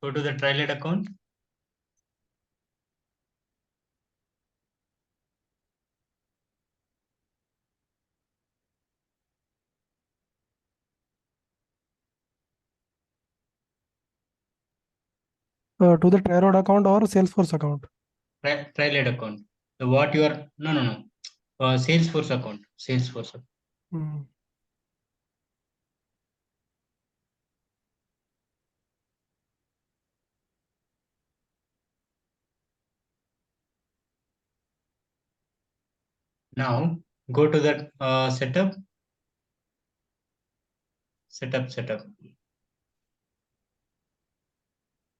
Go to the trial account. To the Trello account or Salesforce account? Trial account. So what you are, no. Salesforce account. Salesforce. Mm. Now go to that setup. Setup.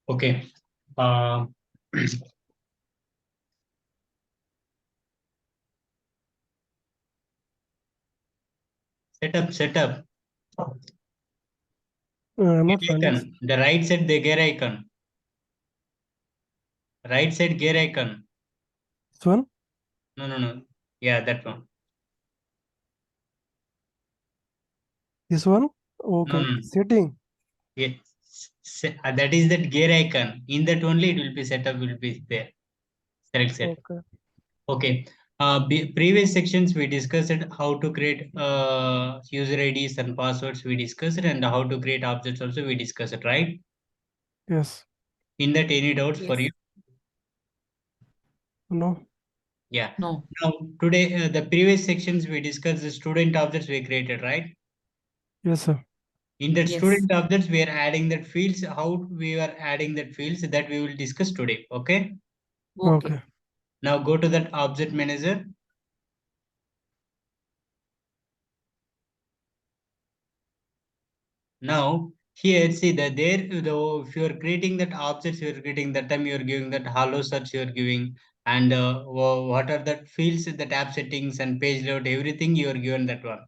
Okay. Uh, setup. I'm not Gear finding. icon. The right side, the gear icon. Right side gear icon. This one? No. Yeah, that one. This one? Okay. No. Setting. Yeah. That is that gear icon. In that only it will be setup will be there. Select set. Okay. Okay. Previous sections we discussed how to create user IDs and passwords we discussed, and how to create objects also we discussed, right? Yes. In that any doubts for you? No. Yeah. No. Now today the previous sections we discussed the student objects we created, right? Yes, sir. In that Yes. student objects we are adding that fields. How we are adding that fields that we will discuss today. Okay. Okay. Now go to that object manager. Now here see that there if you are creating that objects you are creating that time you are giving that hello search you are giving, and what are the fields, the tab settings and page load, everything you are given that one,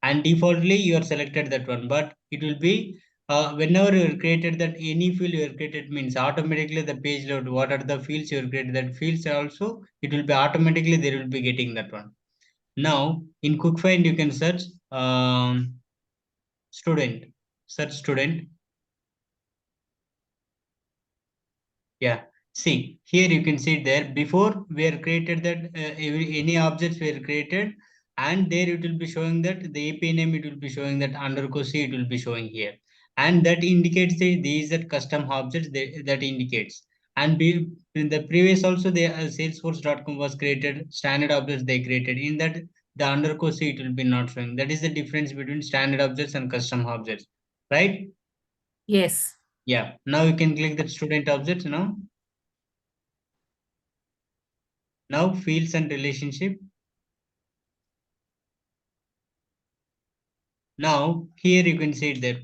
and defaultly you are selected that one. But it will be whenever you created that any field you are created means automatically the page load, what are the fields you are created, that fields also it will be automatically they will be getting that one. Now in quick find you can search student, search student. Yeah, see here you can see there before we are created that any objects were created, and there it will be showing that the API name, it will be showing that underscore C, it will be showing here, and that indicates that these are custom objects that indicates. And in the previous also the salesforce.com was created, standard objects they created, in that the underscore C it will be not showing. That is the difference between standard objects and custom objects, right? Yes. Yeah, now you can click that student objects now. Now fields and relationship. Now here you can see it there.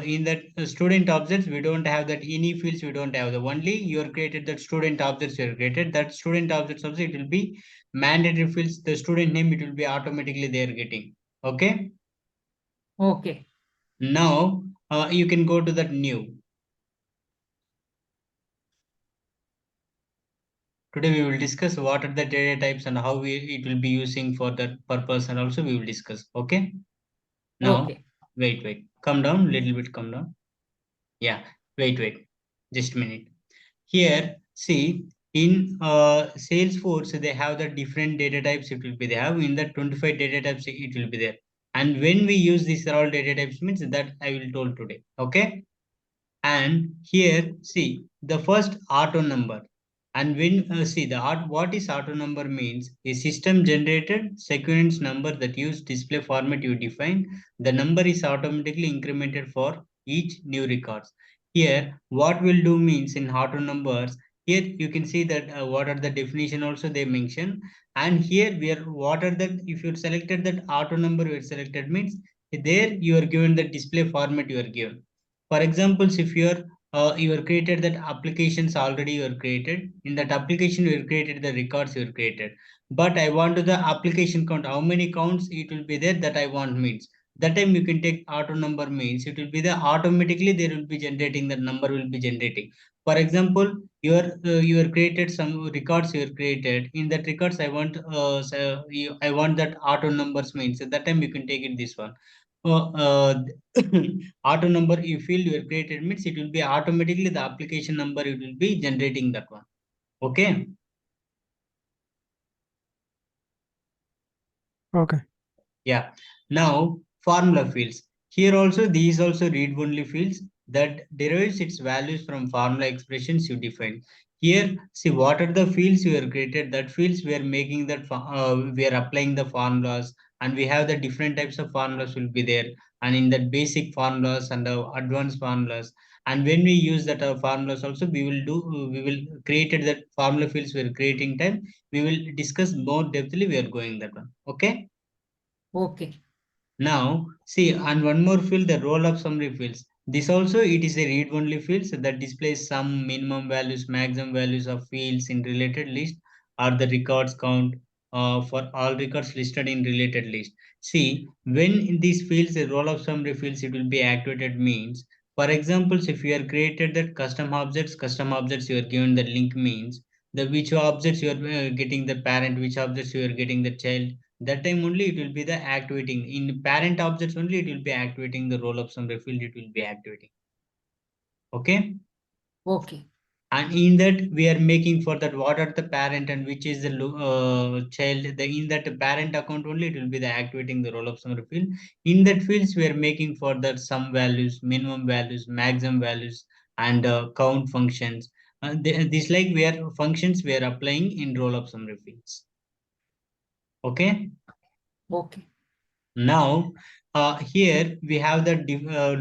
In that student objects, we don't have that any fields, we don't have the only you are created that student objects you are created. That student objects also it will be mandatory fields. The student name it will be automatically they are getting. Okay. Okay. Now you can go to that new. Today we will discuss what are the data types and how it will be using for that purpose, and also we will discuss. Okay. Now Okay. wait. Come down, little bit come down. Yeah, wait. Just a minute. Here, see, in Salesforce, they have the different data types. It will be they have in the 25 data types. It will be there. And when we use these all data types means that I will told today. Okay. And here, see the first auto number. And when see the what is auto number means a system generated sequence number that use display format you define. The number is automatically incremented for each new records. Here, what will do means in auto numbers. Here you can see that what are the definition also they mention. And here we are what are the, if you selected that auto number you are selected means there you are given the display format you are given. For example, if you are created that applications already you are created, in that application you are created the records you are created, but I want to the application count, how many counts it will be there that I want means that time you can take auto number means it will be the automatically there will be generating, the number will be generating. For example, you are created some records you are created, in that records I want I want that auto numbers means at that time you can take it this one. auto number you field you have created means it will be automatically the application number it will be generating that one. Okay. Okay. Yeah. Now formula fields. Here also these also read only fields that derives its values from formula expressions you define. Here, see what are the fields you have created. That fields we are making that we are applying the formulas, and we have the different types of formulas will be there. And in that basic formulas and the advanced formulas. And when we use that formulas also, we will created that formula fields we are creating time. We will discuss more depthly. We are going that one. Okay. Okay. Now, see, and one more field, the roll up summary fields. This also, it is a read-only fields that displays some minimum values, maximum values of fields in related list or the records count for all records listed in related list. See, when in these fields, the roll up summary fields, it will be activated means, for example, if you are created that custom objects you are given the link means, the which objects you are getting the parent, which objects you are getting the child, that time only it will be the activating in parent objects only it will be activating the roll up summary field it will be activating. Okay. Okay. And in that we are making for that what are the parent and which is the child, the in that parent account only it will be the activating the roll up summary field. In that fields we are making for that some values, minimum values, maximum values, and count functions. This like we are functions we are applying in roll up summary fields. Okay. Okay. Now, here we have the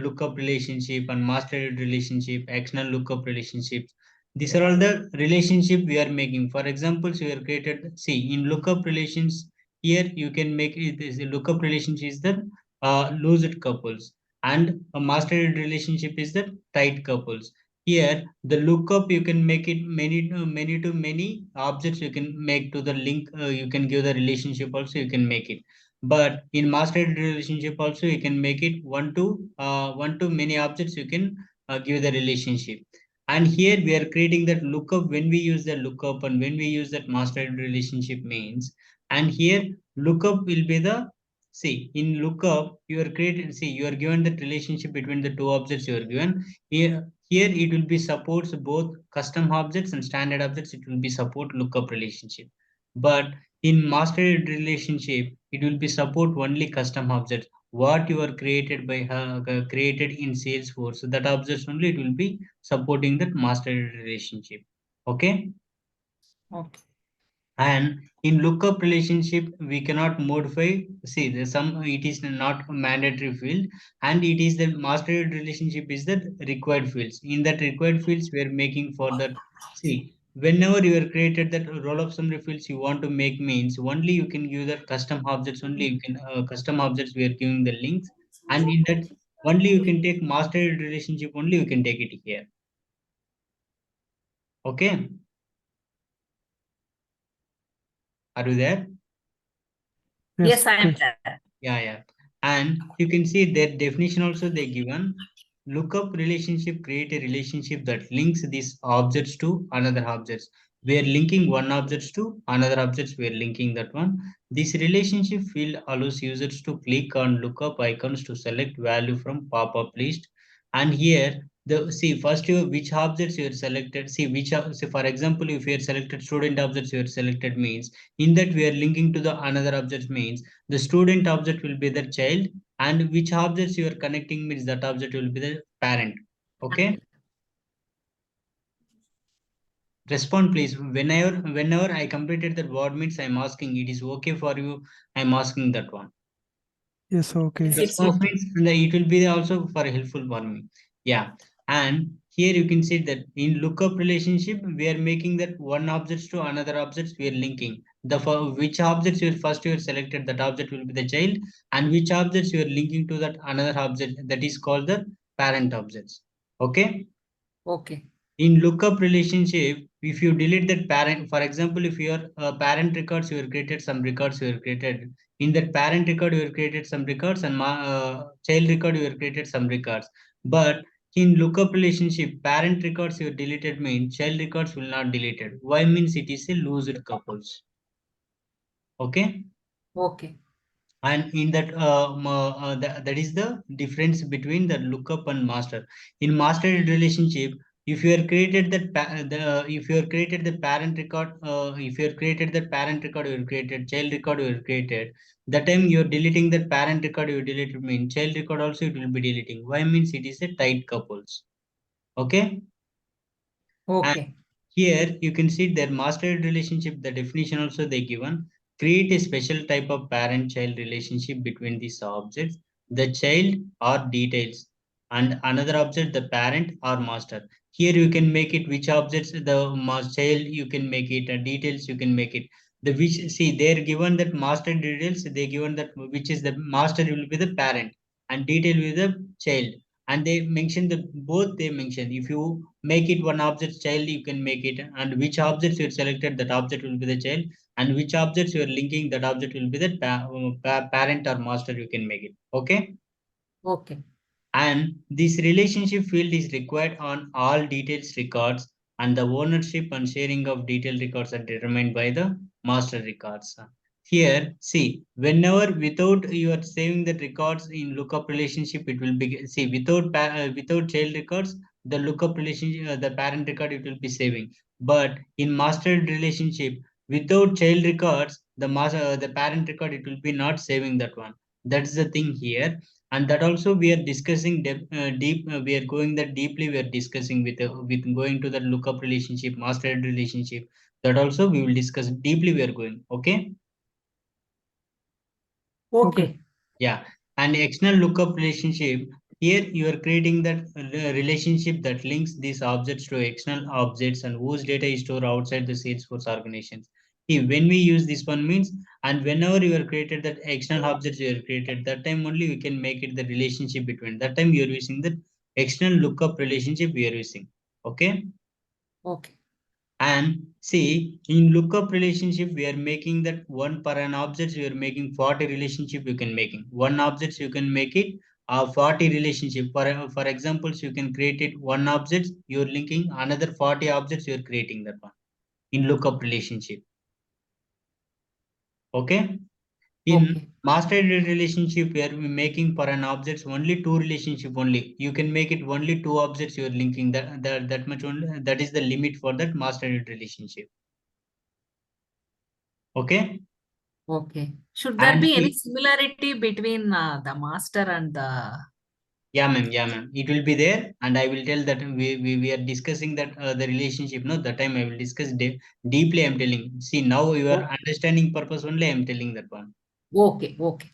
lookup relationship and master relationship, external lookup relationships. These are all the relationship we are making. For example, so we are created, see, in lookup relations, here you can make it is a lookup relationship is the loosed couples, and a master relationship is the tight couples. Here, the lookup you can make it many to many objects you can make to the link. You can give the relationship also you can make it, but in master relationship also you can make it one to many objects you can give the relationship. And here we are creating that lookup when we use the lookup and when we use that master relationship means. And here lookup will be the, see, in lookup you are created, see, you are given that relationship between the two objects you are given. Here it will be supports both custom objects and standard objects, it will be support lookup relationship. But in master relationship, it will be support only custom objects. What you are created by created in Salesforce, so that objects only it will be supporting that master relationship. Okay. Okay. And in lookup relationship, we cannot modify. See, there's some it is not a mandatory field, and it is the master relationship is the required fields. In that required fields, we are making for that. See, whenever you are created that roll up summary fields you want to make means only you can give that custom objects only you can custom objects we are giving the links, and in that only you can take master relationship only you can take it here. Okay, are you there? Yes, Yes. I am Okay. there. Yeah, yeah. And you can see their definition also they given. Lookup relationship create a relationship that links these objects to another objects. We are linking one objects to another objects. We are linking that one. This relationship field allows users to click on lookup icons to select value from pop-up list. And here the see first you which objects you are selected. See which say for example if you are selected student objects you are selected means in that we are linking to the another object means the student object will be the child, and which objects you are connecting means that object will be the parent. Okay. Respond please. Whenever I completed that word means I'm asking it is okay for you. I'm asking that one. Yes. Okay. It's Response okay. means it will be also for helpful for me. Yeah. And here you can see that in lookup relationship, we are making that one objects to another objects, we are linking. The for which objects you first you are selected, that object will be the child, and which objects you are linking to that another object that is called the parent objects. Okay. Okay. In lookup relationship, if you delete that parent, for example if your parent records you have created some records you have created, in that parent record you have created some records, and child record you have created some records, but in lookup relationship parent records you have deleted means child records will not deleted. Why means it is a loosed couples. Okay. Okay. And in that that is the difference between the lookup and master. In master relationship, if you are created that if you are created the parent record, if you are created that parent record, you are created child record, you are created, that time you are deleting that parent record, you deleted mean child record also it will be deleting. Why? Means it is a tight couples. Okay. And Okay. here you can see their master relationship, the definition also they given. Create a special type of parent-child relationship between these objects, the child or details, and another object, the parent or master. Here you can make it which objects the child you can make it, details you can make it. The which see they're given that master details, they given that which is the master will be the parent and detail will be the child, and they mention the both they mention if you make it one object child you can make it, and which objects you selected that object will be the child, and which objects you are linking that object will be the parent or master you can make it. Okay. Okay. And this relationship field is required on all details records, and the ownership and sharing of detailed records are determined by the master records. Here, see, whenever without you are saving the records in lookup relationship, it will be see without without child records, the lookup relationship, the parent record it will be saving. But in master relationship, without child records, the master the parent record it will be not saving that one. That's the thing here. And that also we are discussing deep we are going that deeply we are discussing with going to the lookup relationship, master relationship, that also we will discuss deeply we are going. Okay. Okay. Yeah. And external lookup relationship, here you are creating that relationship that links these objects to external objects and whose data is stored outside the Salesforce organizations. See, when we use this one means, and whenever you are created that external objects you are created, that time only we can make it the relationship between. That time you are using the external lookup relationship we are using. Okay. Okay. And see, in lookup relationship, we are making that one per an object, we are making 40 relationship you can making. One object you can make it 40 relationship. For examples, you can create it one object, you're linking another 40 objects, you're creating that one in lookup relationship. Okay. In Okay. master relationship, we are making for an objects only two relationship only. You can make it only two objects you are linking that much only. That is the limit for that master relationship. Okay. Okay. Should there And be any similarity between the master and the... yeah, ma'am. Yeah, ma'am. It will be there, and I will tell that we are discussing that the relationship. No, that time I will discuss deeply. I'm telling. See, now your Okay. understanding purpose only. I'm telling that one. Okay. Okay.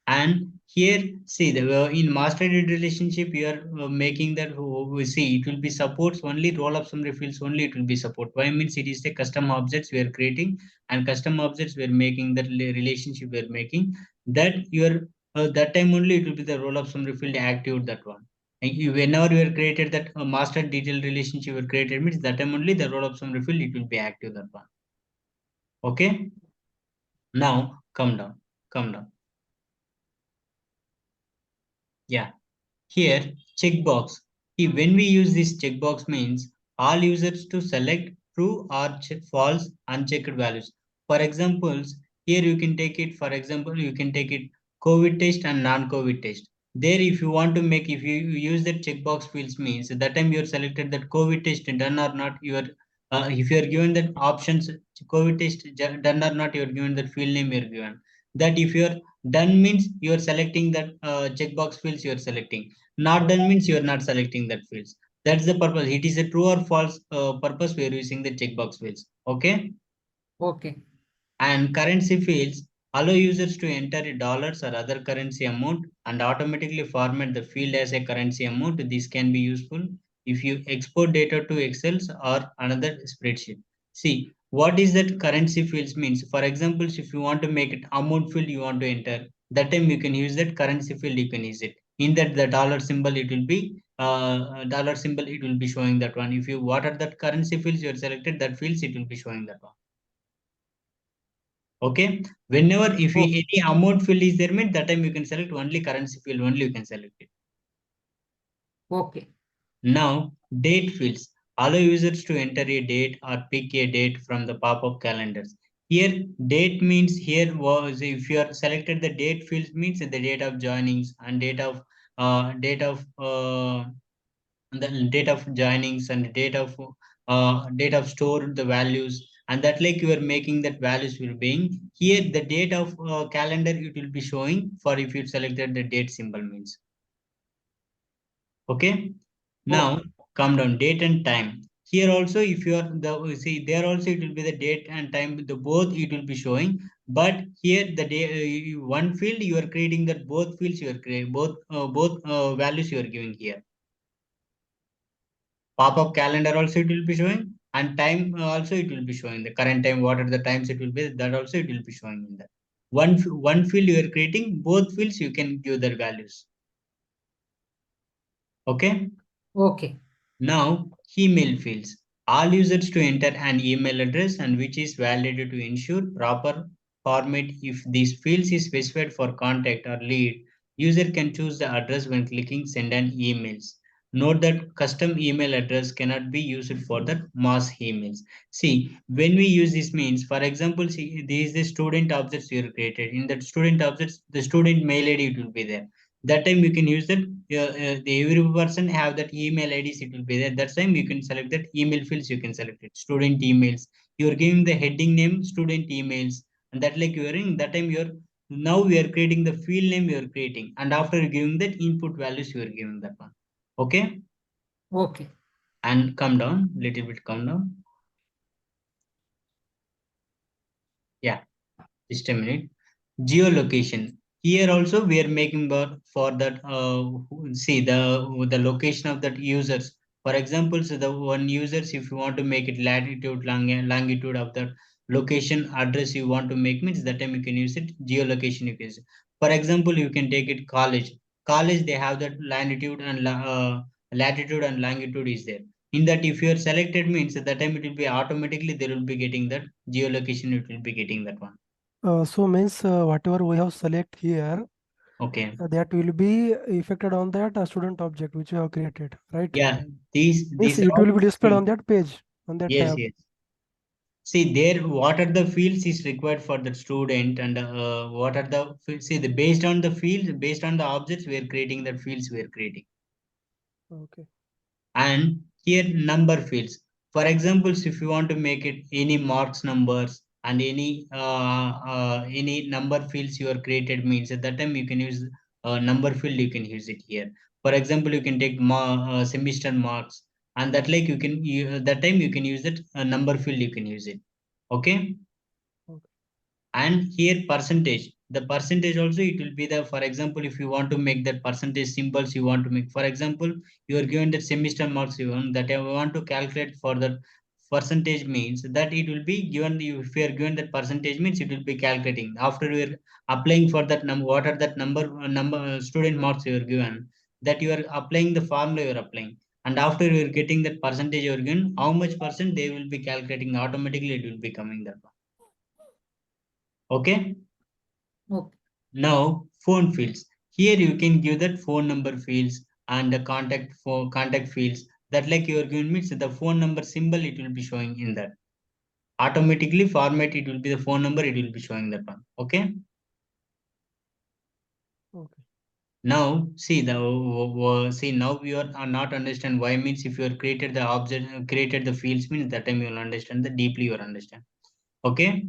And here, see, in master data relationship, you are making that we see it will be supports only roll up summary fields only. It will be support. Why means it is the custom objects we are creating, and custom objects we are making that relationship we are making. That your that time only it will be the roll up summary field active that one. And whenever you are created that master detailed relationship you are created means that time only the roll up summary field it will be active that one. Okay. Now come down. Come down. Yeah. Here, checkbox. When we use this checkbox means all users to select true or false unchecked values. For examples, here you can take it, for example, you can take it COVID test and non-COVID test. There, if you want to make, if you use that checkbox fields means that time you are selected that COVID test done or not, you are, if you are given that options, COVID test done or not, you are given that field name you are given. That if you are done means you are selecting that checkbox fields you are selecting, not done means you are not selecting that fields. That's the purpose. It is a true or false purpose we are using the checkbox fields. Okay. Okay. And currency fields allow users to enter a dollars or other currency amount and automatically format the field as a currency amount. This can be useful if you export data to Excel or another spreadsheet. See, what is that currency fields means? For example, if you want to make it amount field you want to enter, that time you can use that currency field, you can use it. In that the dollar symbol it will be dollar symbol it will be showing that one. If you what are that currency fields you are selected, that fields it will be showing that one. Okay. Whenever if Okay. any amount field is there, means that time you can select only currency field only you can select it. Okay. Now date fields allow users to enter a date or pick a date from the pop-up calendars. Here date means here was if you are selected the date fields means the date of joinings and the date of joinings and date of store the values, and that like you are making that values will being here the date of calendar it will be showing for if you selected the date symbol means. Okay. Now come down date and time. Here also, if you are the see there also it will be the date and time. The both it will be showing. But here the day one field you are creating that both fields you are creating both values you are giving here. Pop-up calendar also it will be showing, and time also it will be showing. The current time, what are the times it will be, that also it will be showing in that. One field you are creating, both fields you can give their values. Okay. Okay. Now, email fields. All users to enter an email address and which is validated to ensure proper format. If these fields is specified for contact or lead, user can choose the address when clicking send an emails. Note that custom email address cannot be used for the mass emails. See, when we use this means, for example, see, this is the student objects you created. In that student objects, the student mail ID it will be there. That time you can use that every person have that email IDs it will be there. That time you can select that email fields, you can select it student emails, you're giving the heading name student emails, and that like you're in that time you're now we are creating the field name you are creating, and after giving that input values you are giving that one. Okay. Okay. And come down little bit, come down. Yeah, just a minute. Geolocation. Here also we are making for that see the location of that users. For example, so the one users if you want to make it latitude longitude of the location address you want to make means that time you can use it geolocation you can use it. For example, you can take it college they have that latitude and latitude and longitude is there. In that if you are selected means at that time it will be automatically they will be getting that geolocation, it will be getting that one. So means whatever we have select here, Okay. that will be affected on that student object which you have created, right? Yeah, Means these are it all will be displayed fields. on that page, on that Yes, tab. yes. See there, what are the fields is required for the student, and what are the see the based on the fields, based on the objects, we are creating the fields we are creating. Okay. And here number fields. For example, if you want to make it any marks numbers and any number fields you are created means at that time you can use number field, you can use it here. For example, you can take semester marks, and that like that time you can use it number field, you can use it. Okay. Okay. And here percentage, the percentage also it will be the, for example, if you want to make that percentage symbols you want to make, for example, you are given that semester marks you want that I want to calculate for the percentage means that it will be given, if you are given that percentage means it will be calculating after you are applying for that number, what are that number student marks you are given, that you are applying the formula you are applying, and after you are getting that percentage you are given how much percent they will be calculating automatically, it will be coming that one. Okay. Okay. Now, phone fields. Here you can give that phone number fields and the contact fields. That like you are giving means the phone number symbol it will be showing in that. Automatically format it will be the phone number, it will be showing that one. Okay. Okay. Now see see now we are not understand why means if you are created the object created the fields means that time you will understand the deeply you will understand. Okay.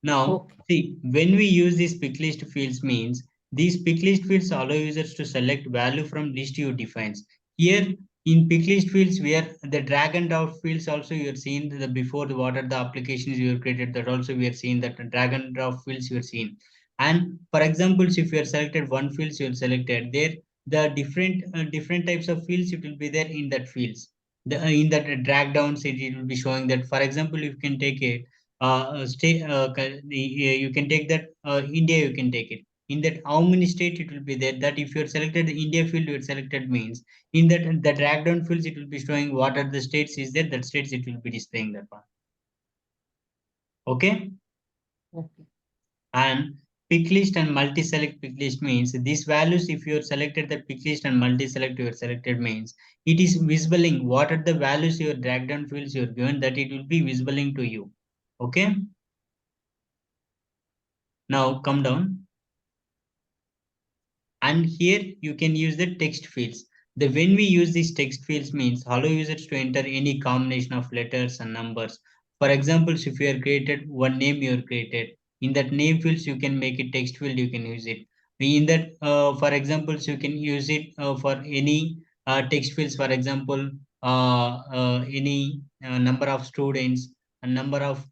Now, Okay. see, when we use these pick list fields means these pick list fields allow users to select value from list you defines. Here in pick list fields where the drag and drop fields also you are seeing the before the what are the applications you have created, that also we are seeing that drag and drop fields you are seeing. And for example, if you are selected one fields you are selected there, the different types of fields it will be there in that fields. The in that drag downs it will be showing that, for example, you can take a state you can take that India you can take it, in that how many state it will be there, that if you are selected the India field you are selected means in that the drag down fields it will be showing what are the states is there, that states it will be displaying that one. Okay. Okay. And pick list and multi select pick list means these values if you are selected the pick list and multi select you are selected means it is visibling what are the values your drag down fields you are given, that it will be visibling to you. Okay. Now come down. And here you can use the text fields. When we use these text fields means allow users to enter any combination of letters and numbers. For example, if you are created one name you are created, in that name fields you can make it text field, you can use it. In that, for example, you can use it for any text fields. For example, any number of students, a number of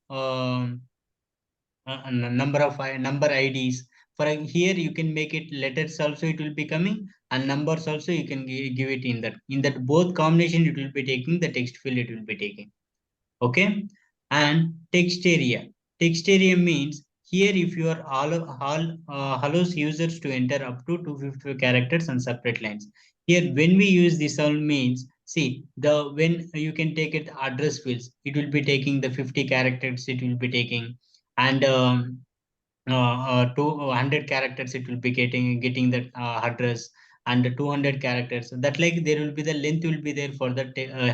number IDs. For here you can make it letters also it will be coming, and numbers also you can give it in that. In that both combination it will be taking the text field it will be taking. Okay. And text area. Text area means here if you are all allows users to enter up to 250 characters and separate lines. Here when we use this all means, see the when you can take it address fields, it will be taking the 50 characters it will be taking. And 200 characters it will be getting that address. And 200 characters, that like there will be the length will be there for the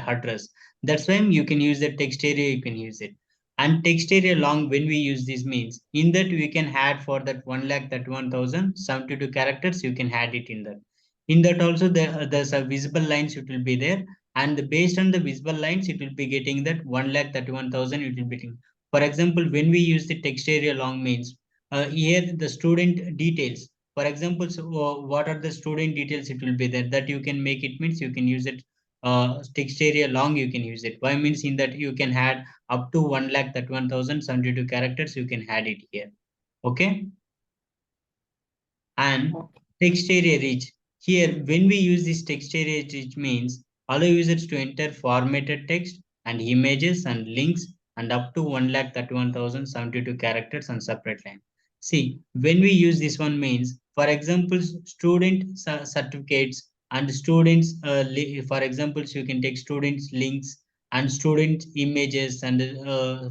address. That's why you can use the text area, you can use it. And text area long, when we use this means in that we can add for that 1,31,072 characters, you can add it in that. In that also there's a visible lines it will be there. And based on the visible lines it will be getting that 1,31,000 it will be getting. For example, when we use the text area long means, here the student details. For example, so, what are the student details it will be there, that you can make it means you can use it text area long, you can use it. Why means in that you can add up to 1,31,072 characters, you can add it here. Okay. And text area reach. Here, when we use this text area reach means allow users to enter formatted text and images and links and up to 1,31,072 characters on separate line. See, when we use this one means, for example, student certificates and students, for example, so you can take students links and student images and,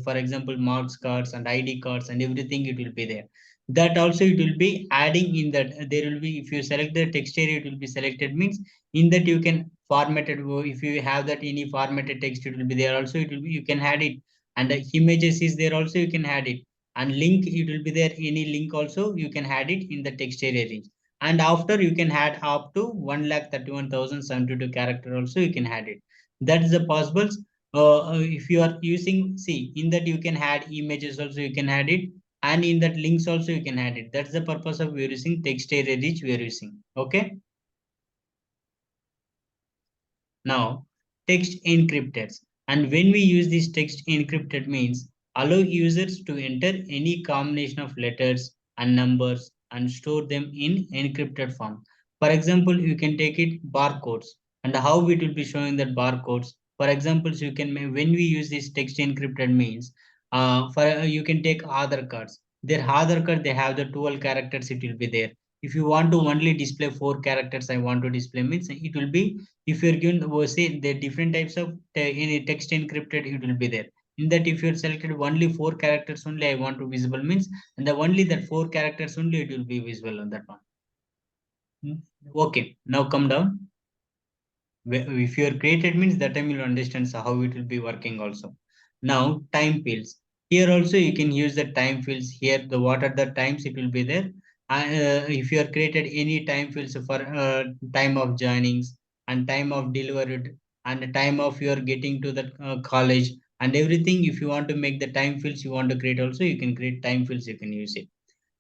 for example, marks cards and ID cards and everything, it will be there. That also it will be adding in that. There will be, if you select the text area it will be selected means in that you can format it. If you have that any formatted text it will be there also, it will be, you can add it. And the images is there also, you can add it. And link it will be there, any link also you can add it in the text area range. And after you can add up to 1,31,072 character also you can add it. That is the possibles. If you are using, see in that you can add images also, you can add it. And in that links also you can add it. That's the purpose of we are using text area reach we are using. Okay. Now text encrypted. And when we use this text encrypted means allow users to enter any combination of letters and numbers and store them in encrypted form. For example, you can take it barcodes. And how it will be showing that barcodes. For example, so you can, when we use this text encrypted means, for you can take Aadhaar cards. Their Aadhaar card they have the 12 characters it will be there. If you want to only display 4 characters I want to display means it will be, if you're given say the different types of any text encrypted it will be there. In that if you're selected only 4 characters only I want to visible means, and the only that 4 characters only it will be visible on that one. Okay, now come down. If you are created means that time you'll understand how it will be working also. Now time fields. Here also you can use the time fields. Here the what are the times it will be there. If you are created any time fields for time of joinings and time of delivered and the time of your getting to the college and everything, if you want to make the time fields you want to create also, you can create time fields, you can use it.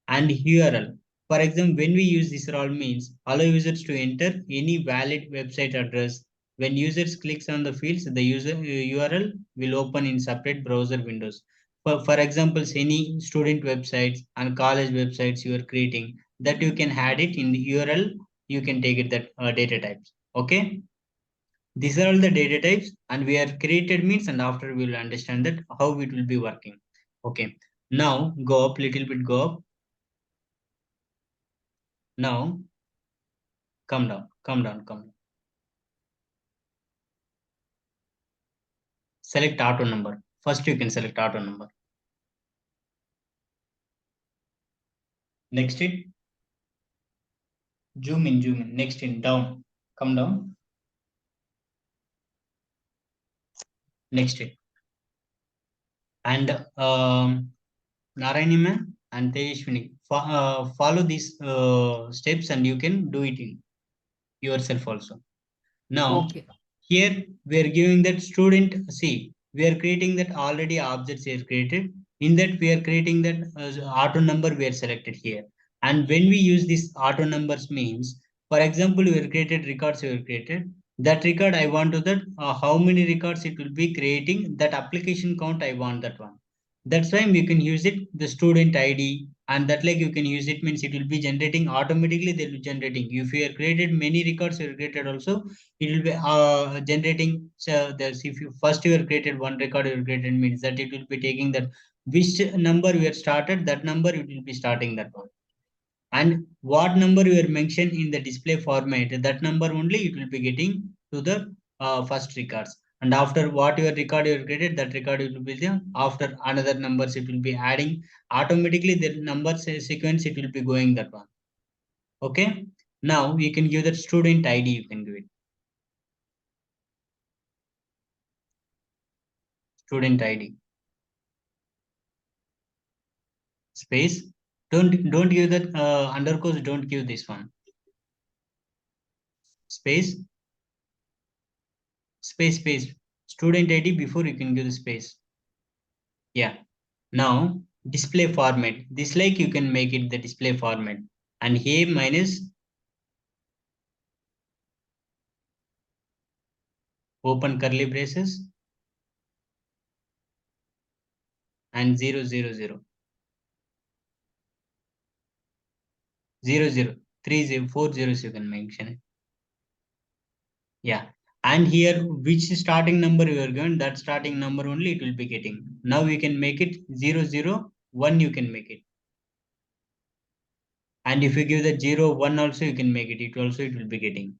And URL. For example, when we use this all means allow users to enter any valid website address. When users clicks on the fields, the user URL will open in separate browser windows. For example, any student websites and college websites you are creating, that you can add it in the URL. You can take it that data types. Okay. These are all the data types and we are created means, and after we will understand that how it will be working. Okay. Now go up little bit, go up. Now come down, come down, come down. Select auto number. First you can select auto number. Next it, zoom in, zoom in. Next in, down, come down. Next it. And Narayani ma'am and Tejashwini, follow these steps and you can do it in yourself also. Now, Okay. here we are giving that student, see, we are creating that already objects are created. In that we are creating that auto number we are selected here. And when we use this auto numbers means, for example, we are created records we are created. That record I want to that how many records it will be creating, that application count I want that one. That's why we can use it the student ID, and that like you can use it means it will be generating automatically, they will be generating. If you have created many records you have created also, it will be generating. So there's, if you first you have created one record you have created means that it will be taking that which number you have started, that number it will be starting that one. And what number you are mentioned in the display format, that number only it will be getting to the first records. And after what your record you have created, that record it will be there. After another numbers it will be adding automatically, the number sequence it will be going that one. Okay. Now you can give that student ID, you can give it. Student ID. Space. Don't give that underscores, don't give this one. Space. Space. Student ID before you can give the space. Yeah. Now display format. This like you can make it the display format. And here minus open curly braces and 000. 00. 30 4 zeros you can mention it. Yeah. And here which starting number you are given, that starting number only it will be getting. Now you can make it 001, you can make it. And if you give the 0 1 also you can make it, it also it will be getting.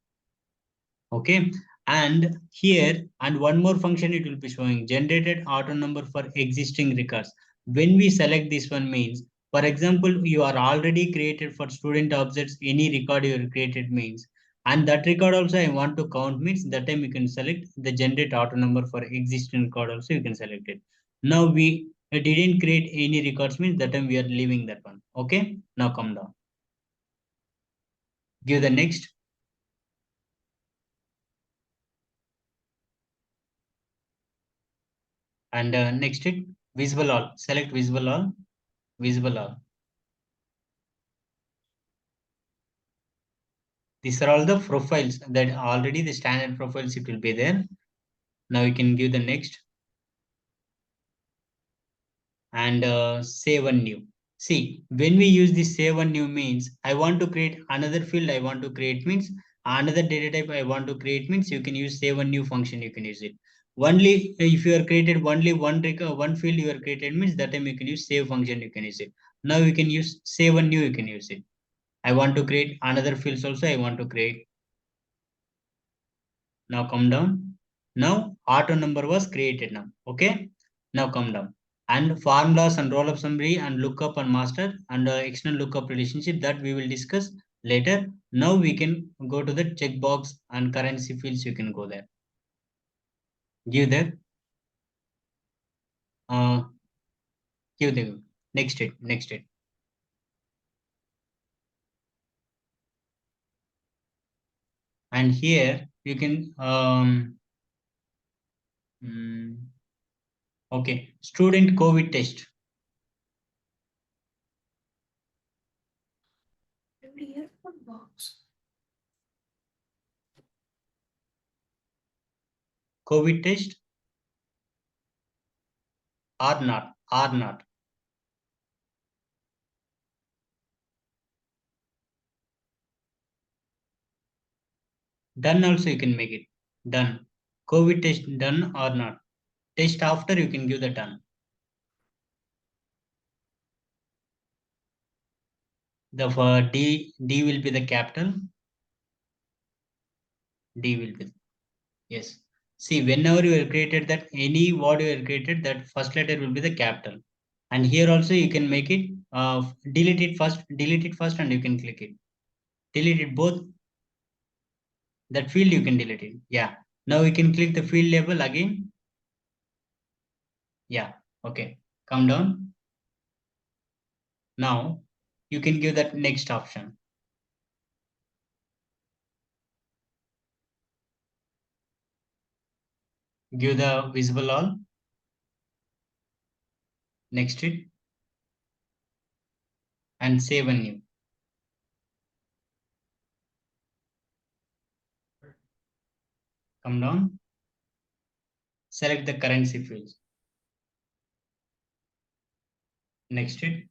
Okay. And here and one more function it will be showing generated auto number for existing records. When we select this one means, for example, you are already created for student objects, any record you created means, and that record also I want to count means, that time you can select the generate auto number for existing record also you can select it. Now we didn't create any records means, that time we are leaving that one. Okay. Now come down. Give the next. And next it visible all. Select visible all. Visible all. These are all the profiles that already the standard profiles it will be there. Now you can give the next and save a new. See, when we use this save a new means, I want to create another field I want to create means, another data type I want to create means, you can use save a new function, you can use it. Only if you are created only one field you are created means, that time you can use save function, you can use it. Now you can use save a new, you can use it. I want to create another fields also I want to create. Now come down. Now auto number was created now. Okay. Now come down. And formulas and roll up summary and lookup and master and external lookup relationship, that we will discuss later. Now we can go to the checkbox and currency fields. You can go there. Give there. Give the next it. Next it. And here you can okay, student COVID test. COVID test or not, or not. Done also you can make it. Done. COVID test done or not. Test after you can give the done. The D will be the capital. D will be, yes. See, whenever you have created that any word you have created, that first letter will be the capital. And here also you can make it delete it first and you can click it. Delete it both. That field you can delete it. Yeah. Now you can click the field label again. Yeah. Okay. Come down. Now you can give that next option. Give the visible all. Next it. And save a new. Come down. Select the currency fields. Next it.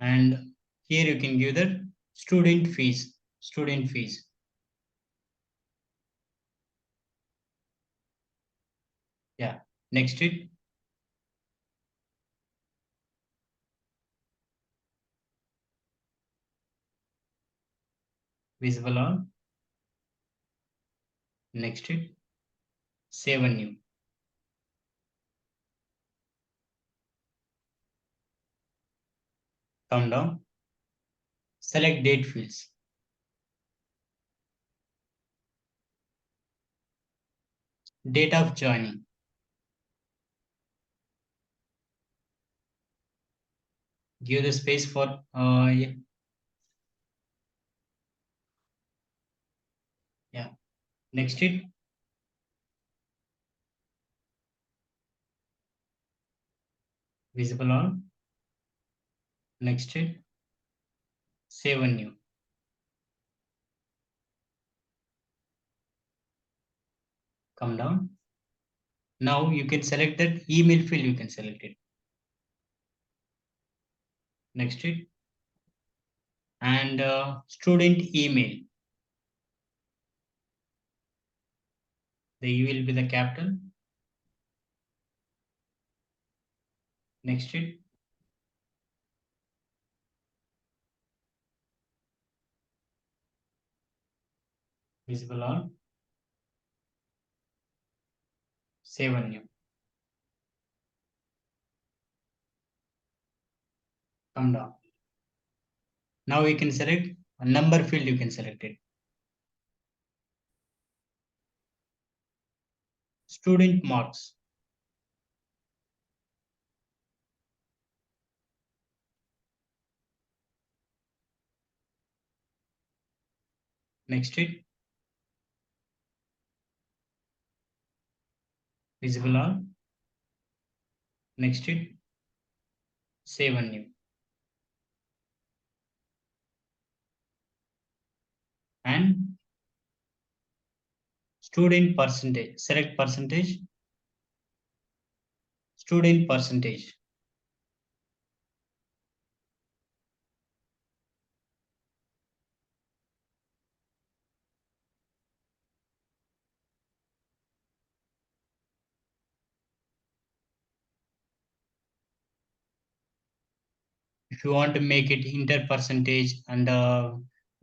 And here you can give the student fees. Student fees. Yeah. Next it. Visible all. Next it. Save a new. Come down. Select date fields. Date of joining. Give the space for yeah. Next it. Visible all. Next it. Save a new. Come down. Now you can select that email field. You can select it. Next it. And student email. The E will be the capital. Next it. Visible all. Save a new. Come down. Now you can select a number field. You can select it. Student marks. Next it. Visible all. Next it. Save a new. And student percentage. Select percentage. Student percentage. If you want to make it inter percentage and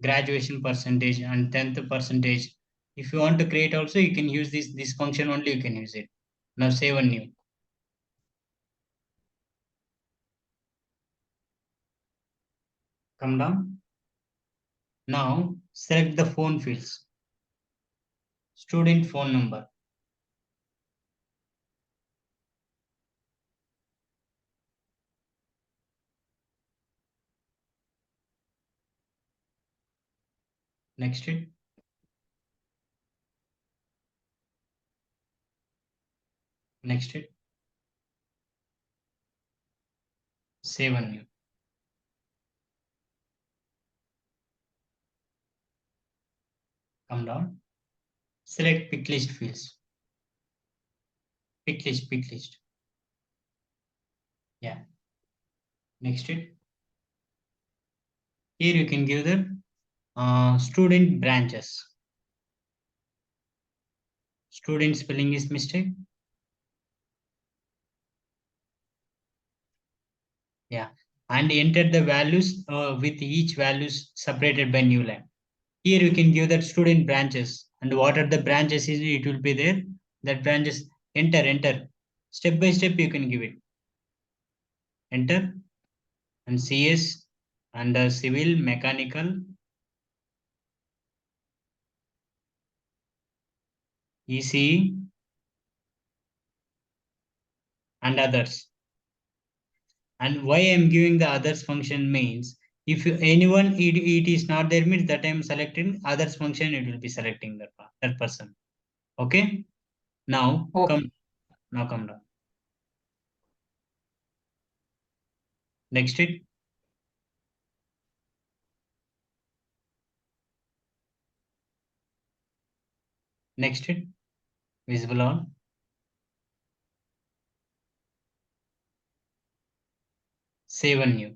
graduation percentage and 10th percentage, if you want to create also, you can use this function only. You can use it. Now save a new. Come down. Now select the phone fields. Student phone number. Next it. Next it. Save a new. Come down. Select pick list fields. Pick list. Yeah. Next it. Here you can give the student branches. Student spelling is mistake. Yeah. And enter the values with each values separated by new line. Here you can give that student branches, and what are the branches is it will be there. That branches, enter. Step by step you can give it. Enter. And CS and civil, mechanical, ECE and others. And why I'm giving the others function means if anyone it is not there means that I'm selecting others function, it will be selecting that person. Okay. Now Okay. come down. Next it. Next it. Visible on. Save and new.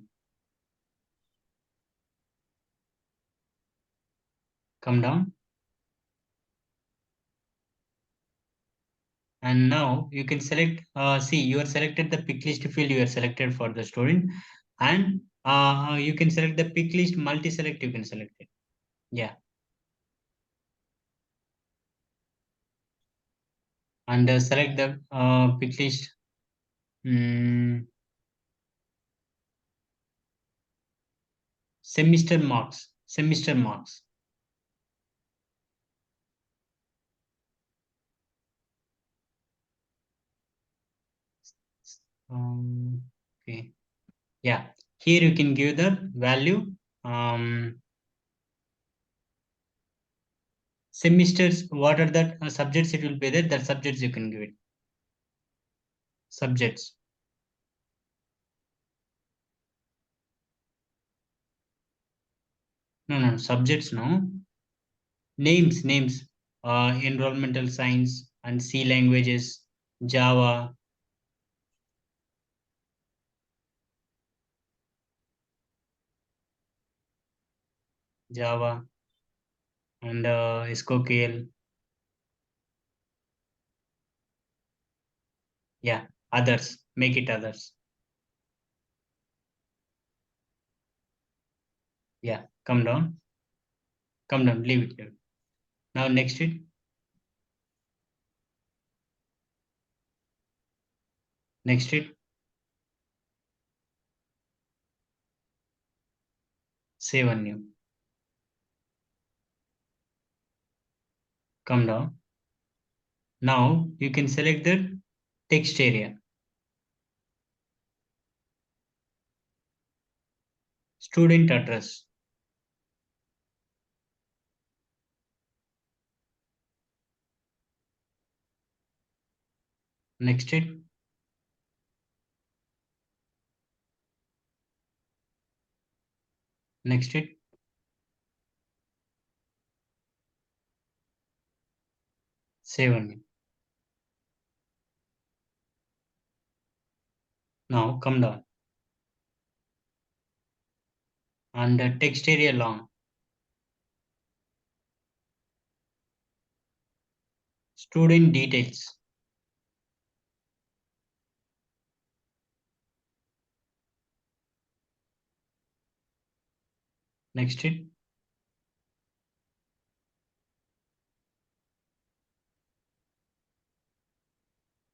Come down. And now you can select, see, you are selected the pick list field you are selected for the student, and you can select the pick list multi-select, you can select it. Yeah. And select the pick list. Semester marks. Okay. Yeah. Here you can give the value. Semesters, what are the subjects it will be there, that subjects you can give it. Subjects. No, subjects, no. Names. Environmental science and C languages, Java, and SQL. Yeah, others. Make it others. Yeah, come down. Leave it here. Now next it. Next it. Save and new. Come down. Now you can select the text area. Student address. Next it. Next it. Save and new. Now come down. And the text area long. Student details. Next it.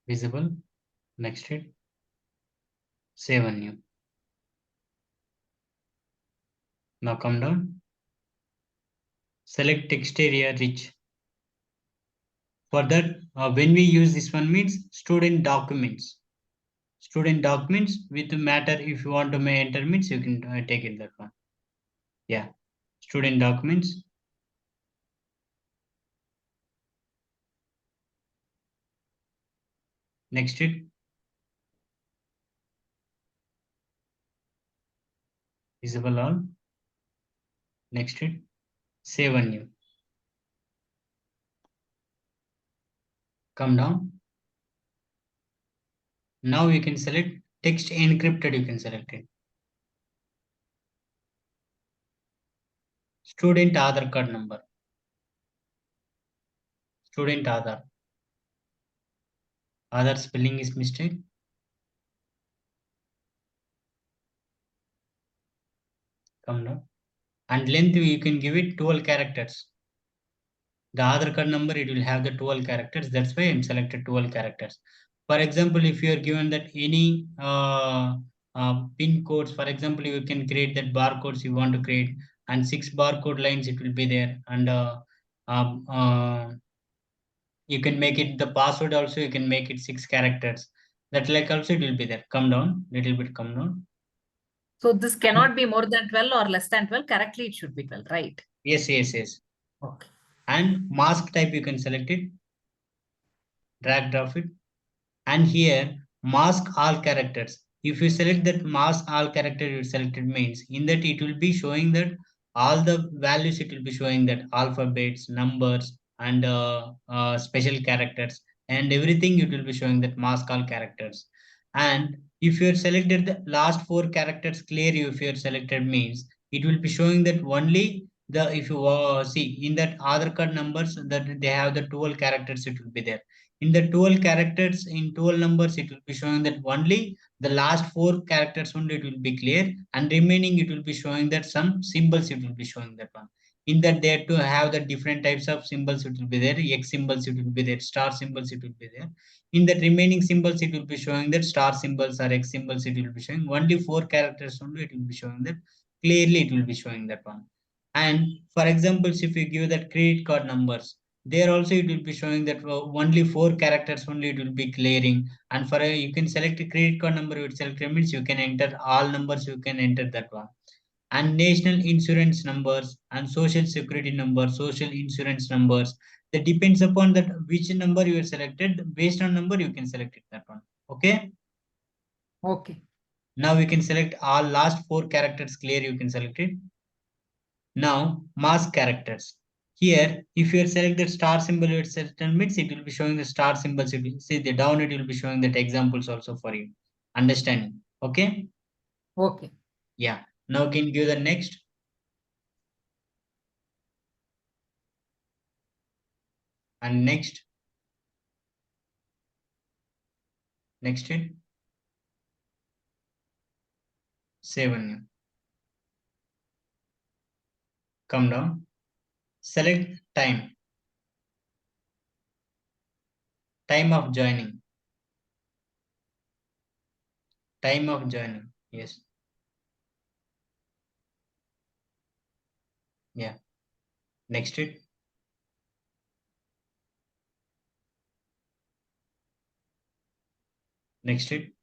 Visible. Next it. Save and new. Now come down. Select text area rich. For that, when we use this one means student documents. Student documents with matter, if you want to enter means you can take it that one. Yeah. Student documents. Next it. Visible all. Next it. Save and new. Come down. Now you can select text encrypted, you can select it. Student Aadhaar card number. Student Aadhaar. Aadhaar spelling is mistake. Come down. And length you can give it 12 characters. The Aadhaar card number, it will have the 12 characters. That's why I'm selected 12 characters. For example, if you are given that any pin codes, for example, you can create that barcodes you want to create, and 6 barcode lines it will be there. And um, uh, you can make it the password also, you can make it 6 characters. That like also it will be there. Come down, little bit come down. So this cannot be more than 12 or less than 12. Correctly, it should be 12, right? Yes, yes, yes. Okay. And mask type you can select it. Drag drop it. And here mask all characters. If you select that mask all character you selected means in that it will be showing that all the values, it will be showing that alphabets, numbers, and special characters, and everything it will be showing that mask all characters. And if you are selected the last four characters clear, if you are selected means it will be showing that only the, if you see in that Aadhaar card numbers that they have the 12 characters, it will be there. In the 12 characters, in 12 numbers, it will be showing that only the last four characters only it will be clear, and remaining it will be showing that some symbols it will be showing that one. In that they have to have the different types of symbols, it will be there. X symbols it will be there, star symbols it will be there. In that remaining symbols it will be showing that star symbols or X symbols it will be showing only four characters only, it will be showing that clearly, it will be showing that one. And for examples, if you give that credit card numbers, there also it will be showing that only four characters only it will be clearing. And for a, you can select a credit card number, it select means you can enter all numbers, you can enter that one. And national insurance numbers and social security numbers, social insurance numbers, that depends upon that which number you are selected. Based on number you can select it that one. Okay, Okay. now we can select all last four characters clear, you can select it. Now, mask characters. Here, if you select the star symbol at certain bits, it will be showing the star symbols. It will see the down, it will be showing that examples also for you. Understanding. Okay? Okay. Yeah. Now can give the next. And next. Next it. Save a new. Come down. Select time. Time of joining. Time of joining. Yes. Yeah. Next it. Next it.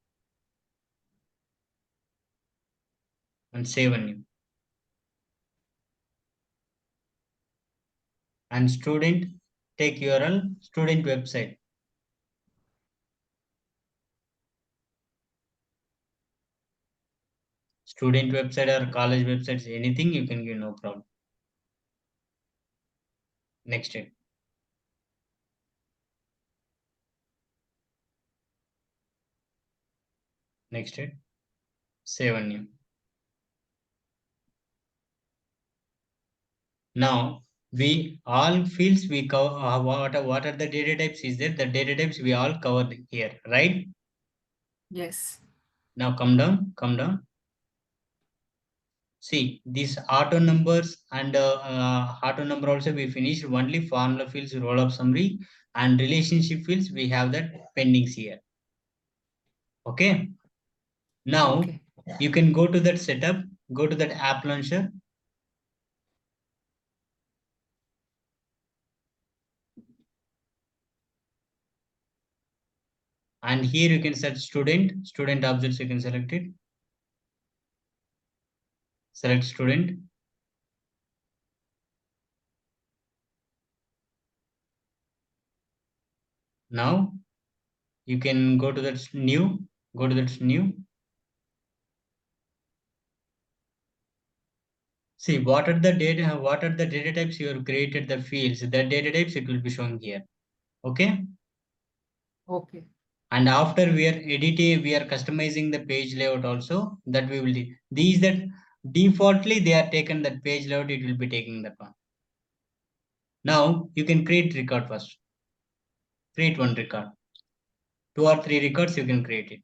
And save a new. And student, take URL, student website. Student website or college websites, anything you can give, no problem. Next it. Next it. Save and new. Now we all fields we cover, what are the data types is there, the data types we all covered here, right? Yes. Now come down. See these auto numbers and auto number also we finished. Only formula fields, roll up summary, and relationship fields we have that pendings here. Okay. Now Okay. you can go to that setup, go to that app launcher. And here you can search student objects, you can select it. Select student. Now you can go to that new, go to that new. See what are the data types you have created, the fields, the data types it will be showing here. Okay. Okay. And after we are editing, we are customizing the page layout also, that we will do. These that defaultly they are taken that page layout, it will be taking that one. Now you can create record first. Create one record. 2 or 3 records you can create it.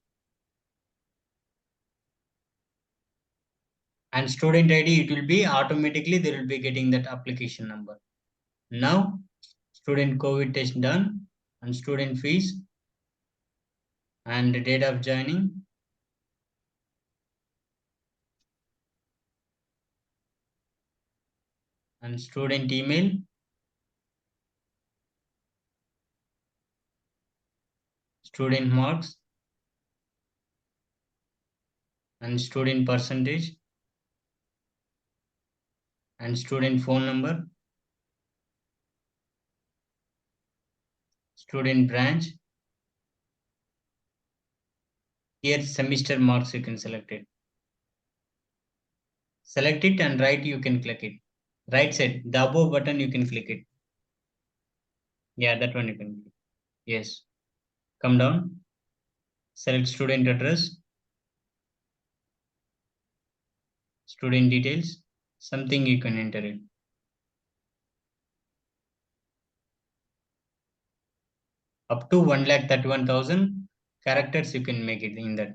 And student ID, it will be automatically they will be getting that application number. Now student COVID test done, and student fees, and the date of joining, and student email, student marks, and student percentage and student phone number, student branch. Here semester marks you can select it. Select it and right you can click it. Right side, the above button you can click it. Yeah, that one you can click. Yes. Come down. Select student address, student details, something you can enter it. Up to 1,31,000 characters you can make it in that.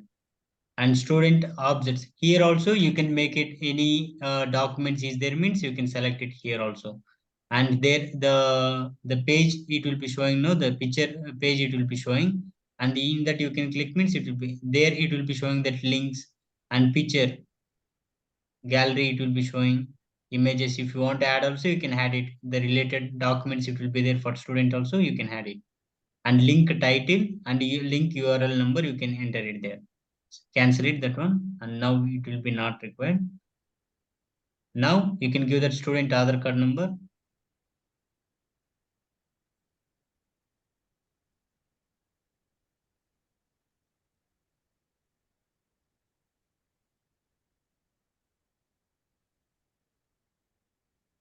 And student objects, here also you can make it any documents is there means you can select it here also. And there the page it will be showing, no, the picture page it will be showing, and in that you can click means it will be there, it will be showing that links and picture gallery it will be showing images. If you want to add also you can add it, the related documents it will be there for student also you can add it. And link title and link URL number you can enter it there. Cancel it that one, and now it will be not required. Now you can give that student Aadhaar card number.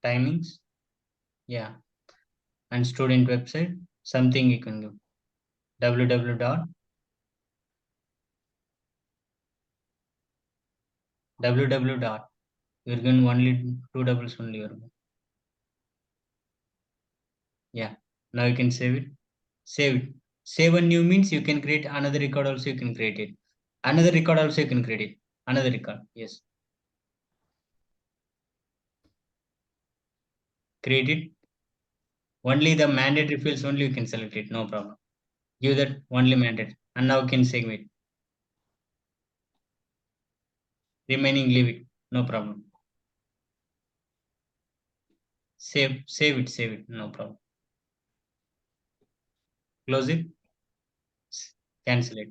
Timings, yeah, and student website, something you can do. www dot www dot you're going only two doubles only you're going. Yeah, now you can save it. Save it. Save a new means you can create another record also you can create it. Another record also you can create it. Another record, yes. Create it. Only the mandatory fields only you can select it, no problem. Give that only mandate, and now you can save it. Remaining leave it, no problem. Save it, no problem. Close it, cancel it.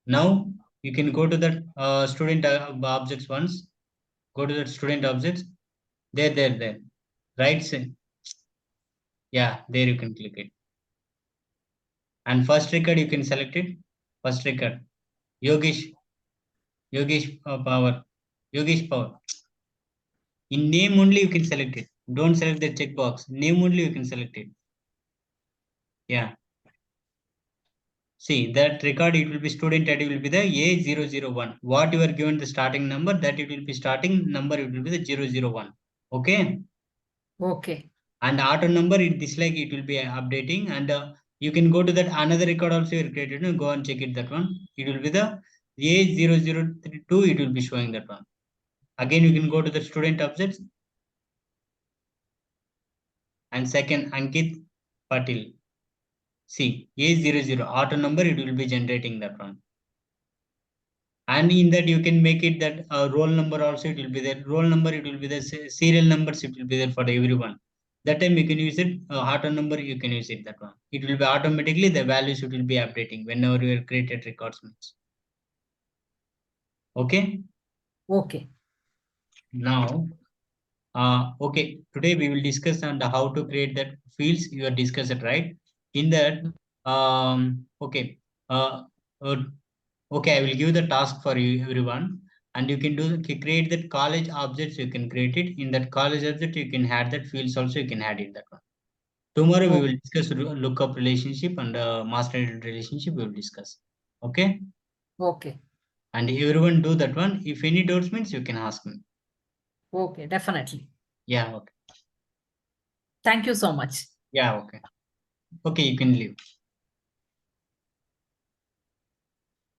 Now you can go to the student objects once. Go to the student objects. There. Right side. Yeah, there you can click it. And first record you can select it. First record. Yogesh. Power. Yogesh Power. In name only you can select it. Don't select the checkbox. Name only you can select it. Yeah. See that record, it will be student ID will be the A001. What you are given the starting number, that it will be starting number, it will be the 001. Okay. Okay. And auto number, it this like it will be updating, and you can go to that another record also you created and go and check it that one. It will be the A0032, it will be showing that one. Again you can go to the student objects and second Ankit Patil. See A00 auto number, it will be generating that one. And in that you can make it that roll number also it will be there. Roll number it will be the serial numbers it will be there for everyone. That time you can use it auto number you can use it that one. It will be automatically the values it will be updating whenever you created records means. Okay. Okay. Now okay, today we will discuss on the how to create that fields you are discussed, right? In that okay uh, okay, I will give the task for you everyone, and you can create that college objects. You can create it in that college object. You can add that fields also. You can add it that one. Tomorrow we will discuss lookup relationship and master relationship. We will discuss. Okay. Okay. And everyone do that one. If any doubts means you can ask me. Okay, definitely. Yeah. Okay. Thank you so much. Yeah. Okay. Okay. You can leave.